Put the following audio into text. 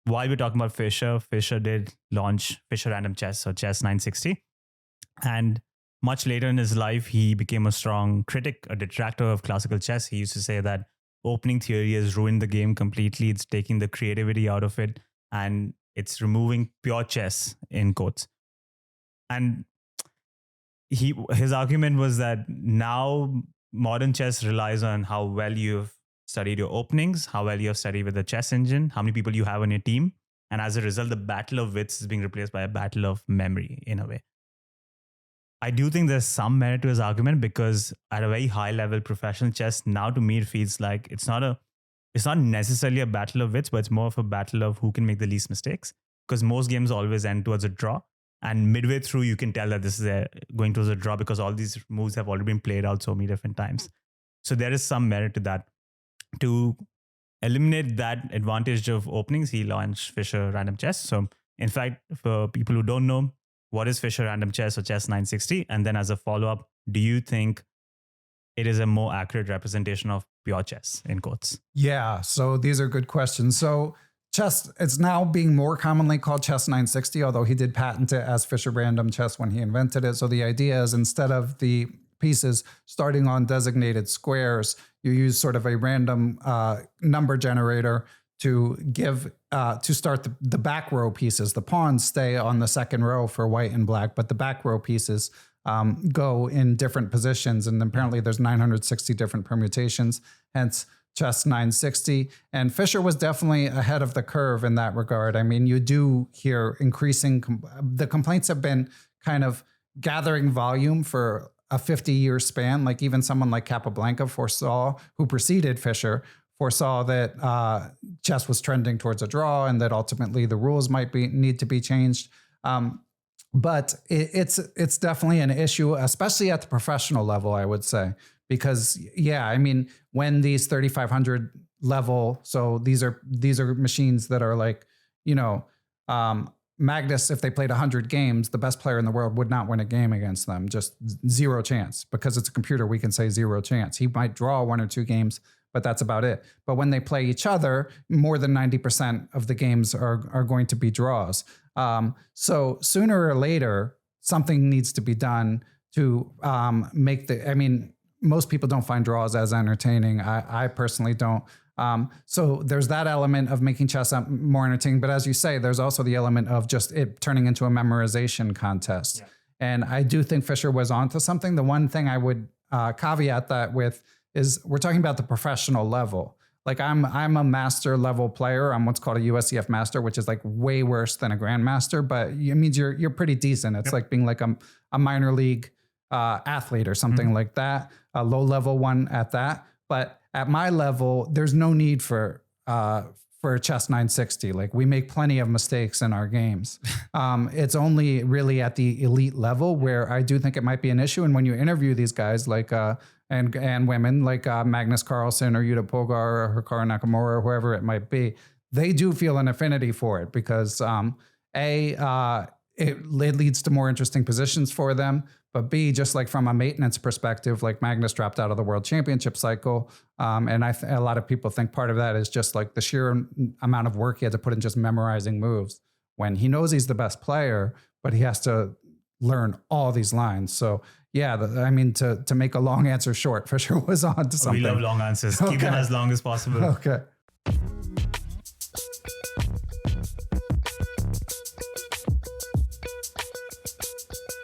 while we're talking about Fischer did launch Fischer Random Chess, or Chess960. And much later in his life, he became a strong critic, a detractor of classical chess. He used to say that opening theory has ruined the game completely. It's taking the creativity out of it, and it's removing pure chess, in quotes. And his argument was that now modern chess relies on how well you've studied your openings, how well you have studied with the chess engine, how many people you have on your team. And as a result, the battle of wits is being replaced by a battle of memory, in a way. I do think there's some merit to his argument, because at a very high level, professional chess, now to me, it feels like it's not necessarily a battle of wits, but it's more of a battle of who can make the least mistakes. Because most games always end towards a draw. And midway through, you can tell that this is going towards a draw, because all these moves have already been played out so many different times. So there is some merit to that. To eliminate that advantage of openings, he launched Fischer Random Chess. So in fact, for people who don't know, what is Fischer Random Chess or Chess960? And then as a follow-up, do you think it is a more accurate representation of pure chess, in quotes? Yeah, so these are good questions. So chess, it's now being more commonly called Chess960, although he did patent it as Fischer Random Chess when he invented it. So the idea is, instead of the pieces starting on designated squares, you use sort of a random number generator to give to start the back row pieces. The pawns stay on the second row for white and black, but the back row pieces go in different positions. And apparently there's 960 different permutations, hence Chess960. And Fischer was definitely ahead of the curve in that regard. I mean, you do hear increasing, the complaints have been kind of gathering volume for a 50-year span. Like even someone like Capablanca who preceded Fischer, foresaw that chess was trending towards a draw, and that ultimately the rules might need to be changed. But it's definitely an issue, especially at the professional level, I would say, because I mean, when these 3,500 level, so these are machines that are like, Magnus, if they played 100 games, the best player in the world would not win a game against them. Just zero chance. Because it's a computer, we can say zero chance. He might draw 1 or 2 games, but that's about it. But when they play each other, more than 90% of the games are going to be draws. So sooner or later, something needs to be done to make most people don't find draws as entertaining. I personally don't. So there's that element of making chess more entertaining. But as you say, there's also the element of just it turning into a memorization contest. Yeah. And I do think Fischer was onto something. The one thing I would caveat that with is we're talking about the professional level. Like I'm a master level player. I'm what's called a USCF master, which is like way worse than a grandmaster, but it means you're pretty decent. It's like being like a minor league athlete or something like that, a low level one at that. But at my level, there's no need for Chess960. Like we make plenty of mistakes in our games. It's only really at the elite level where I do think it might be an issue. And when you interview these guys like and women like Magnus Carlsen or Yuta Pogar or Hikaru Nakamura or whoever it might be, they do feel an affinity for it because it leads to more interesting positions for them. But B, just like from a maintenance perspective, like Magnus dropped out of the World Championship cycle. And a lot of people think part of that is just like the sheer amount of work he had to put in just memorizing moves when he knows he's the best player, but he has to learn all these lines. So yeah, to make a long answer short, Fischer was on to something. We love long answers. Okay. Keep them as long as possible. Okay.